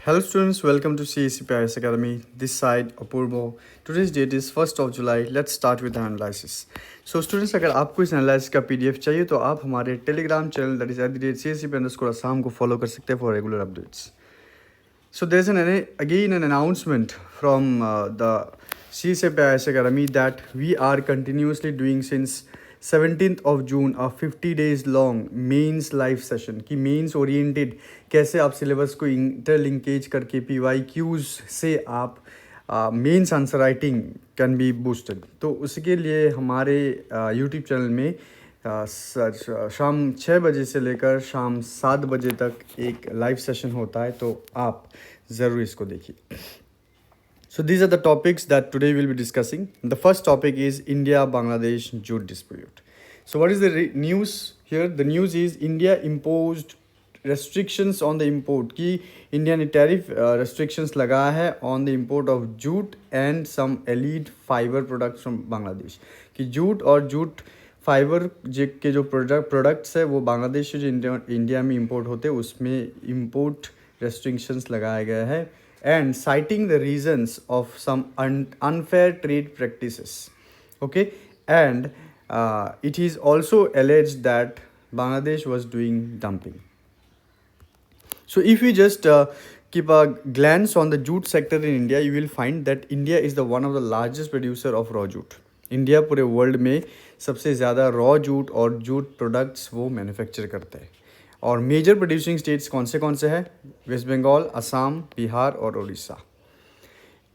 Hello students, welcome to CAC Paris Academy. This side Apurvo. Today's date is 1st of July. Let's start with the analysis. So students, अगर आपको इस analysis का PDF चाहिए तो आप हमारे Telegram channel that is @CAC_Assam को follow कर सकते हैं for regular updates. So there's again an announcement from the CAC Paris Academy that we are continuously doing since 17th of June a 50 days long mains live session कि mains oriented कैसे आप syllabus को interlinkage करके PYQs से आप mains answer writing can be boosted. तो उसके लिए हमारे यूट्यूब चैनल में शाम 6 बजे से लेकर शाम 7 बजे तक एक लाइव सेशन होता है, तो आप ज़रूर इसको देखिए. So these are the topics that today we'll be discussing. The first topic is India-Bangladesh jute dispute. So what is the news here? The news is India imposed restrictions on the import. कि India ने tariff restrictions लगाया है on the import of jute and some elite fiber products from Bangladesh. कि jute और jute fibre के जो products है वो बांग्लादेश से जो इंडिया में इंपोर्ट होते हैं उसमें इंपोर्ट रेस्ट्रिक्शंस लगाया गया है, and citing the reasons of some unfair trade practices. Okay, and it is also alleged that Bangladesh was doing dumping. So if we just keep a glance on the jute sector in India, you will find that India is the one of the largest producer of raw jute. India पूरे world में सबसे ज़्यादा raw jute और jute products वो manufacture करते हैं. और major producing states कौन से हैं? वेस्ट बंगाल, असम, बिहार और Orissa.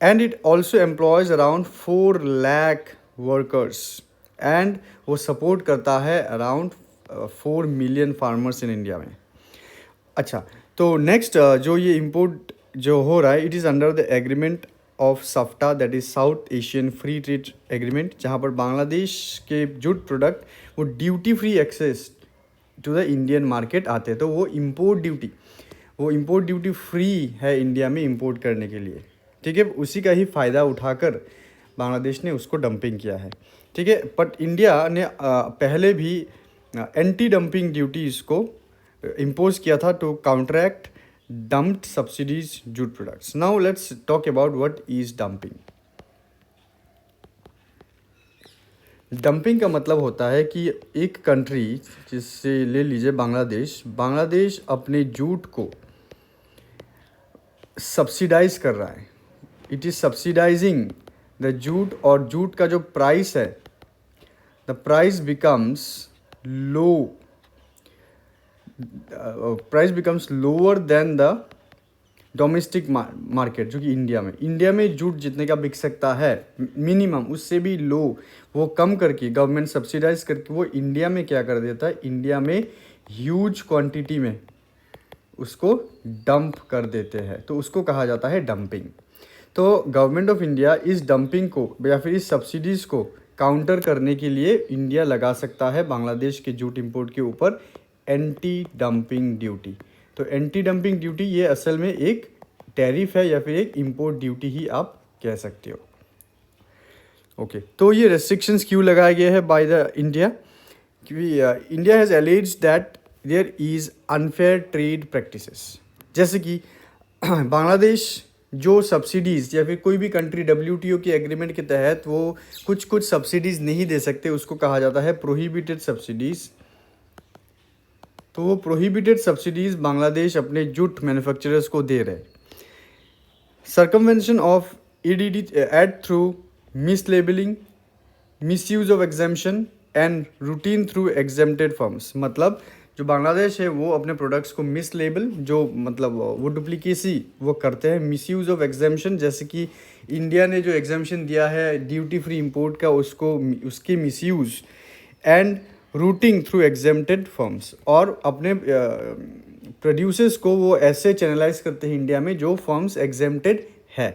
And it also employees around 4 lakh workers and वो सपोर्ट करता है around 4 million farmers in India में. अच्छा, तो नेक्स्ट जो ये इम्पोर्ट जो हो रहा है, it is under the agreement of SAFTA that is South Asian free trade agreement, जहाँ पर बांग्लादेश के जूट प्रोडक्ट वो duty free access to the Indian market आते हैं. तो वो इम्पोर्ट ड्यूटी फ्री है इंडिया में इंपोर्ट करने के लिए. ठीक है, उसी का ही फ़ायदा उठाकर बांग्लादेश ने उसको डंपिंग किया है. ठीक है, बट इंडिया ने पहले भी एंटी डंपिंग ड्यूटीज़ को इम्पोज किया था to counteract dumped subsidies jute products. Now let's talk about what is dumping. Dumping का मतलब होता है कि एक कंट्री, जिससे ले लीजिए बांग्लादेश अपने जूट को सब्सिडाइज कर रहा है. It is subsidising the jute, और जूट का जो प्राइस है, the price becomes lower than the domestic market, जो कि इंडिया में जूट जितने का बिक सकता है मिनिमम, उससे भी लो वो कम करके गवर्नमेंट सब्सिडाइज करके वो इंडिया में क्या कर देता है, इंडिया में ह्यूज क्वांटिटी में उसको डंप कर देते हैं. तो उसको कहा जाता है डंपिंग. तो गवर्नमेंट ऑफ इंडिया इस डंपिंग को या फिर इस सब्सिडीज़ को काउंटर करने के लिए इंडिया लगा सकता है बांग्लादेश के जूट इंपोर्ट के ऊपर एंटी डंपिंग ड्यूटी. तो एंटी डंपिंग ड्यूटी ये असल में एक टैरिफ है या फिर एक इंपोर्ट ड्यूटी ही आप कह सकते हो. ओके, तो ये रेस्ट्रिक्शंस क्यों लगाए गए हैं बाय द इंडिया? क्योंकि India has alleged that there is unfair trade practices. जैसे कि बांग्लादेश जो सब्सिडीज़ या फिर कोई भी कंट्री WTO के एग्रीमेंट के तहत वो कुछ सब्सिडीज़ नहीं दे सकते, उसको कहा जाता है प्रोहिबिटेड सब्सिडीज़. तो वो प्रोहिबिटेड सब्सिडीज़ बांग्लादेश अपने जूट मैन्युफैक्चरर्स को दे रहे. Circumvention of EDD act through mislabelling, misuse of exemption and routine through exempted firms. मतलब जो बांग्लादेश है वो अपने प्रोडक्ट्स को मिसलेबल, जो मतलब वो डुप्लीकेसी वो करते हैं. मिसयूज ऑफ एग्जेम्पशन, जैसे कि इंडिया ने जो एग्जेम्पशन दिया है ड्यूटी फ्री इंपोर्ट का, उसके misuse. And routing through exempted firms, और अपने प्रोड्यूसर्स को वो ऐसे चैनलाइज करते हैं इंडिया में जो फर्म्स एग्जेम्प्टेड है.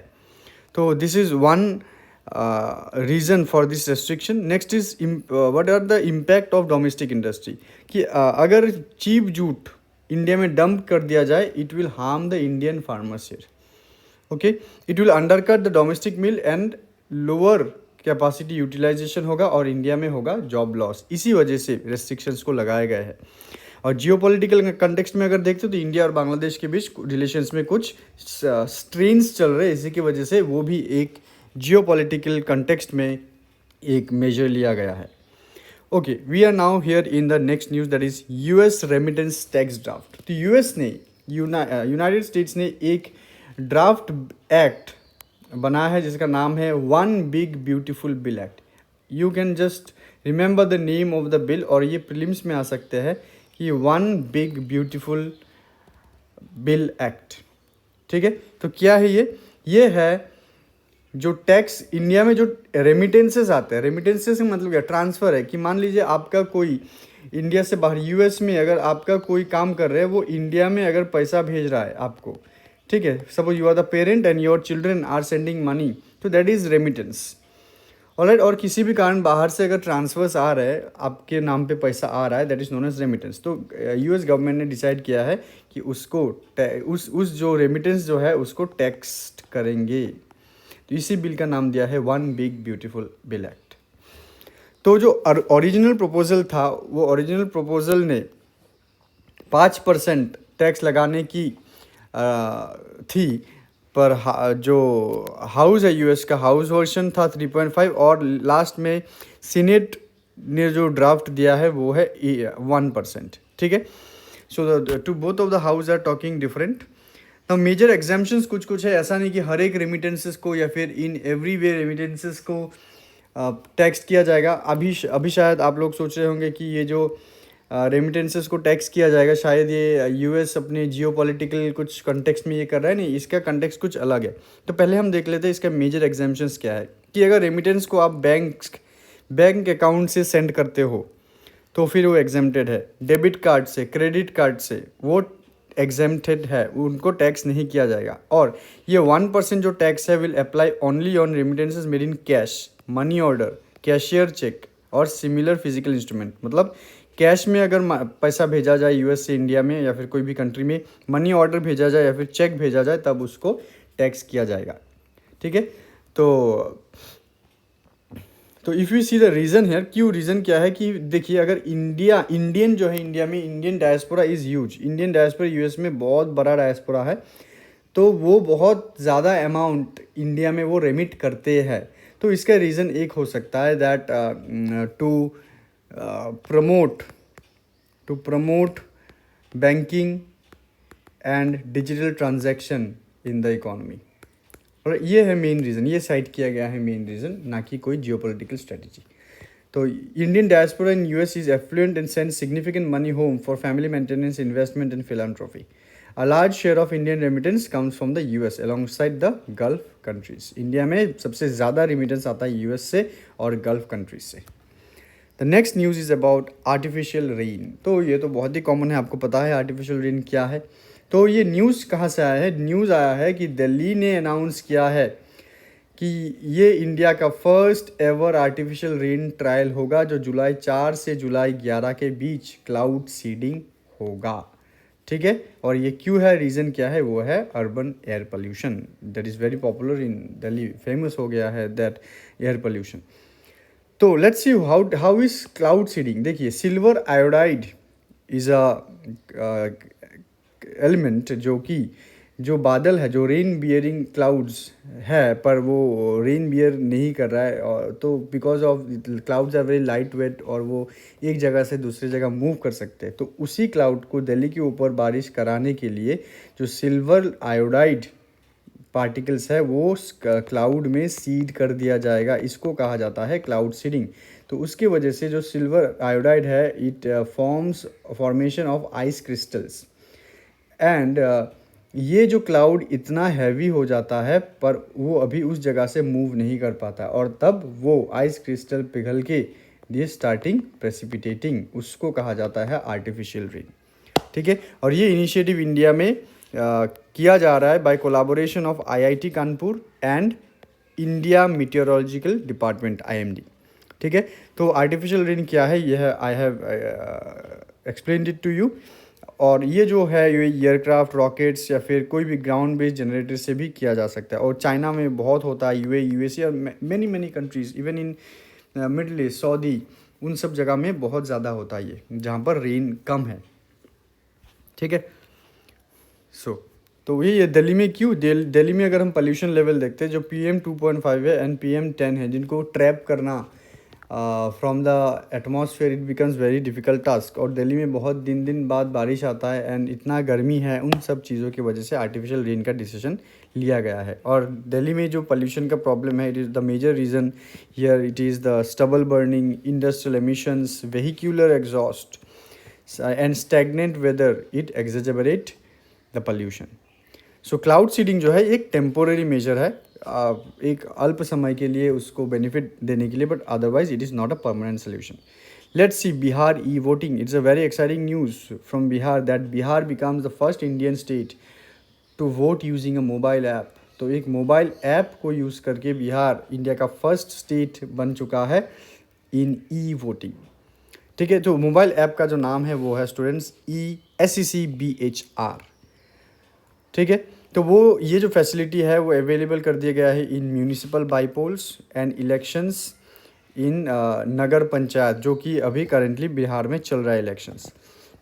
तो this is one reason for this restriction. Next is what are the impact of domestic industry. कि अगर चीप जूट इंडिया में डंप कर दिया जाए, it will harm the Indian farmers here. Okay, it will undercut the domestic mill and lower capacity utilisation होगा और India में होगा जॉब लॉस. इसी वजह से रेस्ट्रिक्शंस को लगाया गया है. और जियोपॉलिटिकल कंटेक्स्ट में अगर देखते हो तो इंडिया और बांग्लादेश के बीच रिलेशंस में कुछ स्ट्रेन्स चल रहे हैं, इसी की वजह से वो भी एक जियोपॉलिटिकल कंटेक्स्ट में एक मेजर लिया गया है। Okay, we are now here in the next news, that is US remittance tax draft. तो यूएस ने यूनाइटेड स्टेट्स ने एक ड्राफ्ट एक्ट बनाया है जिसका नाम है one big beautiful bill act. You can just remember the name of the bill, और ये प्रीलिम्स में आ सकते हैं कि one big beautiful bill act. ठीक है, तो क्या है ये है जो टैक्स इंडिया में जो रेमिटेंसेस आते हैं, रेमिटेंसेस का मतलब क्या, ट्रांसफ़र है। कि मान लीजिए आपका कोई इंडिया से बाहर यूएस में अगर आपका कोई काम कर रहे हैं, वो इंडिया में अगर पैसा भेज रहा है आपको, ठीक है, suppose you are the parent and your children are sending money, तो दैट इज़ रेमिटेंस। ऑलराइट, और किसी भी कारण बाहर से अगर ट्रांसफर्स आ रहे हैं, आपके नाम पे पैसा आ रहा है, that is known as remittance. तो यूएस गवर्नमेंट ने डिसाइड किया है कि उसको उस जो रेमिटेंस जो है उसको टैक्स करेंगे। तो इसी बिल का नाम दिया है one big beautiful bill act. तो जो ओरिजिनल प्रपोजल था, वो ओरिजिनल प्रपोजल ने 5% टैक्स लगाने की थी, पर जो हाउस है यूएस का, हाउस वर्जन था 3.5, और लास्ट में सीनेट ने जो ड्राफ्ट दिया है वो है 1%। ठीक है, so to both of the house are talking different. तो मेजर एग्जाम्पशंस कुछ है, ऐसा नहीं कि हर एक रेमिटेंसेस को या फिर इन एवरी वे रेमिटेंसेस को टैक्स किया जाएगा। अभी शायद आप लोग सोच रहे होंगे कि ये जो रेमिटेंसेस को टैक्स किया जाएगा, शायद ये यूएस अपने जियोपॉलिटिकल कुछ कंटेक्स्ट में ये कर रहा है। नहीं, इसका कंटेक्स्ट कुछ अलग है। तो पहले हम देख लेते हैं इसका मेजर एग्जाम्पशंस क्या है। कि अगर रेमिटेंस को आप बैंक अकाउंट से सेंड करते हो तो फिर वो एग्जेम्प्टेड है। डेबिट कार्ड से, क्रेडिट कार्ड से, वो एग्जेम्प्टेड है, उनको टैक्स नहीं किया जाएगा। और ये 1% जो टैक्स है will apply only on remittances made in cash, money order, cashier cheque और सिमिलर फिजिकल इंस्ट्रूमेंट। मतलब कैश में अगर पैसा भेजा जाए यूएस से इंडिया में या फिर कोई भी कंट्री में, मनी ऑर्डर भेजा जाए या फिर चेक भेजा जाए, तब उसको टैक्स किया जाएगा। ठीक है, तो if you see the reason है, क्यों, रीज़न क्या है कि देखिए, अगर इंडियन जो है, इंडिया में Indian diaspora is huge. Indian diaspora US में बहुत बड़ा डायस्पोरा है, तो वो बहुत ज़्यादा अमाउंट इंडिया में वो रेमिट करते हैं। तो इसका रीज़न एक हो सकता है that to promote banking and digital transaction in the economy. और ये है मेन रीज़न, ये साइड किया गया है मेन रीज़न, ना कि कोई जियोपॉलिटिकल स्ट्रेटजी। तो Indian diaspora in US is affluent and send significant money home for family maintenance, investment and philanthropy. A large share of Indian remittance comes from the US alongside the Gulf countries. India में सबसे ज़्यादा remittance आता है US से और Gulf countries से। The next news is about artificial rain. तो ये तो बहुत ही कॉमन है, आपको पता है आर्टिफिशियल रेन क्या है। तो ये न्यूज़ कहाँ से आया है? न्यूज़ आया है कि दिल्ली ने अनाउंस किया है कि ये इंडिया का first ever artificial rain trial होगा, जो जुलाई 4 से जुलाई 11 के बीच क्लाउड सीडिंग होगा। ठीक है, और ये क्यों है, रीज़न क्या है, वो है urban air pollution that is very popular in Delhi, famous हो गया है दैट एयर पोल्यूशन। तो let's see how is cloud seeding. देखिए, silver iodide is a element जो बादल है, जो रेन बियरिंग क्लाउड्स है, पर वो रेन बियर नहीं कर रहा है, और तो because of clouds are very light weight और वो एक जगह से दूसरी जगह मूव कर सकते हैं। तो उसी क्लाउड को दिल्ली के ऊपर बारिश कराने के लिए जो सिल्वर आयोडाइड पार्टिकल्स है वो क्लाउड में सीड कर दिया जाएगा। इसको कहा जाता है क्लाउड सीडिंग। तो उसकी वजह से जो सिल्वर आयोडाइड है, it formation of ice crystals and ये जो क्लाउड इतना हैवी हो जाता है, पर वो अभी उस जगह से मूव नहीं कर पाता, और तब वो आइस क्रिस्टल पिघल के ये स्टार्टिंग प्रेसिपिटेटिंग, उसको कहा जाता है आर्टिफिशियल रेन। ठीक है, और ये इनिशिएटिव इंडिया में किया जा रहा है by collaboration of IIT Kanpur and India Meteorological Department IMD। ठीक है, तो आर्टिफिशियल रेन क्या है, यह I have explained it to you. और ये जो है ये एयरक्राफ्ट, रॉकेट्स या फिर कोई भी ग्राउंड बेस्ड जनरेटर से भी किया जा सकता है। और चाइना में बहुत होता है, USA और many countries, even in middle east, Saudi, उन सब जगह में बहुत ज़्यादा होता है ये, जहाँ पर रेन कम है। ठीक है। तो वही है दिल्ली में क्यों, दिल्ली में अगर हम पोल्यूशन लेवल देखते हैं जो PM2.5 है एंड PM10 है, जिनको ट्रैप करना from the atmosphere, it becomes very difficult task. और दिल्ली में बहुत दिन बाद बारिश आता है एंड इतना गर्मी है, उन सब चीज़ों की वजह से आर्टिफिशियल रेन का डिसीजन लिया गया है। और दिल्ली में जो पोल्यूशन का प्रॉब्लम है, it is the major reason here, it is the stubble burning, industrial emissions, vehicular exhaust and stagnant weather, it exaggerate the pollution. So cloud seeding जो है एक टेम्पोररी मेजर है, एक अल्प समय के लिए उसको बेनिफिट देने के लिए, but otherwise it is not a permanent solution. Let's see Bihar e voting. It's a very exciting news from Bihar that Bihar becomes the first Indian state to vote using a mobile app. तो एक mobile app को use करके Bihar India का first state बन चुका है इन e voting. ठीक है, तो मोबाइल ऐप का जो नाम है वो है स्टूडेंट्स ESCBHR। ठीक है, तो वो ये जो फैसिलिटी है वो अवेलेबल कर दिया गया है in municipal bypolls and elections in nagar panchayat, जो कि अभी करेंटली बिहार में चल रहा है इलेक्शंस।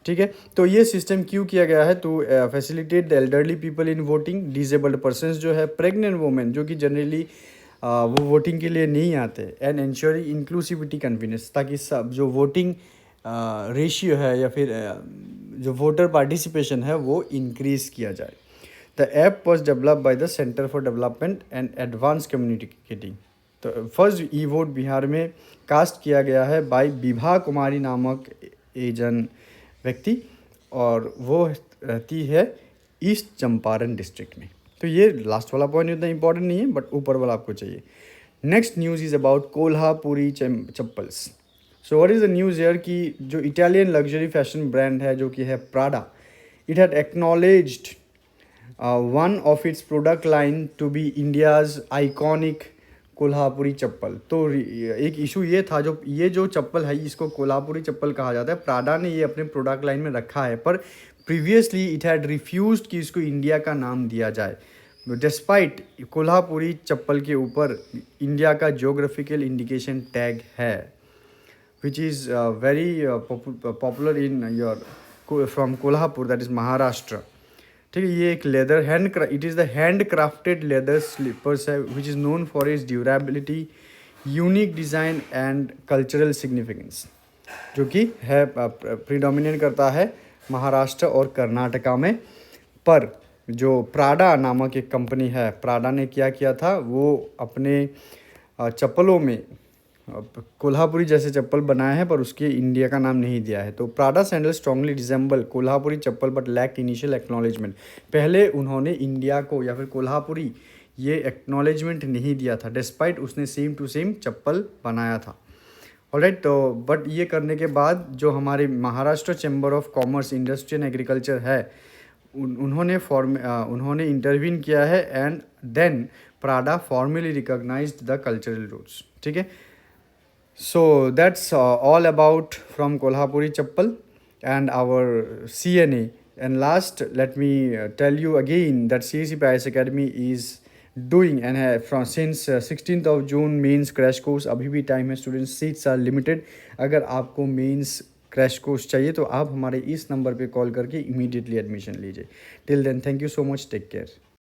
ठीक है, तो ये सिस्टम क्यों किया गया है, तो facilitate the elderly people in voting, disabled persons जो है, प्रेग्नेंट वुमेन जो कि जनरली वो वोटिंग के लिए नहीं आते, एंड इंश्योरिंग इंक्लूसिविटी कन्वीनियंस, ताकि सब जो वोटिंग रेशियो है या फिर जो वोटर पार्टिसिपेशन है वो इंक्रीज़ किया जाए। The app was developed by the centre for development and advance communicating. तो फर्स्ट ई वोट बिहार में कास्ट किया गया है बाय विभा कुमारी नामक एजन व्यक्ति, और वो रहती है ईस्ट चंपारण डिस्ट्रिक्ट में। तो ये लास्ट वाला पॉइंट उतना इंपॉर्टेंट नहीं है, बट ऊपर वाला आपको चाहिए। Next news is about Kolhapuri chappals. So what is the news here कि जो इटालियन लग्जरी फैशन ब्रांड है जो कि है Prada, it had acknowledged one of its product line to be India's iconic Kolhapuri chappal. तो एक इशू ये था, जो चप्पल है इसको कोल्हापुरी चप्पल कहा जाता है, प्राडा ने ये अपने प्रोडक्ट लाइन में रखा है, पर प्रीवियसली इट हैड रिफ्यूज्ड कि इसको इंडिया का नाम दिया जाए। डिस्पाइट कोल्हापुरी चप्पल के ऊपर इंडिया का ज्योग्राफिकल इंडिकेशन टैग है, which is very popular in your from Kolhapur, that is Maharashtra. ठीक है, ये एक leather it is the handcrafted leather slippers है, which is known for its durability, unique design and cultural significance, जो कि है predominate करता है महाराष्ट्र और कर्नाटका में। पर जो प्राडा नामक एक कंपनी है, प्राडा ने क्या किया था, वो अपने चप्पलों में कोल्हापुरी जैसे चप्पल बनाए हैं, पर उसके इंडिया का नाम नहीं दिया है। तो Prada sandal strongly resemble Kolhapuri chappal but lack initial acknowledgement. पहले उन्होंने इंडिया को या फिर कोल्हापुरी ये एक्नॉलेजमेंट नहीं दिया था, डिस्पाइट उसने सेम टू सेम चप्पल बनाया था। ऑलराइट, तो बट ये करने के बाद जो हमारे Maharashtra chamber of commerce, industry and agriculture है, उन्होंने इंटरवीन किया है, and then Prada formally recognised the cultural roots. ठीक है, so that's all about from Kolhapuri Chappal and our CNA. And last, let me tell you again that CSE IAS Academy is doing and from since 16th of June mains crash course. अभी भी time है students, seats are limited. अगर आपको mains crash course चाहिए तो आप हमारे इस नंबर पे कॉल करके इमीडिएटली एडमिशन लीजिए। Till then, thank you so much, take care.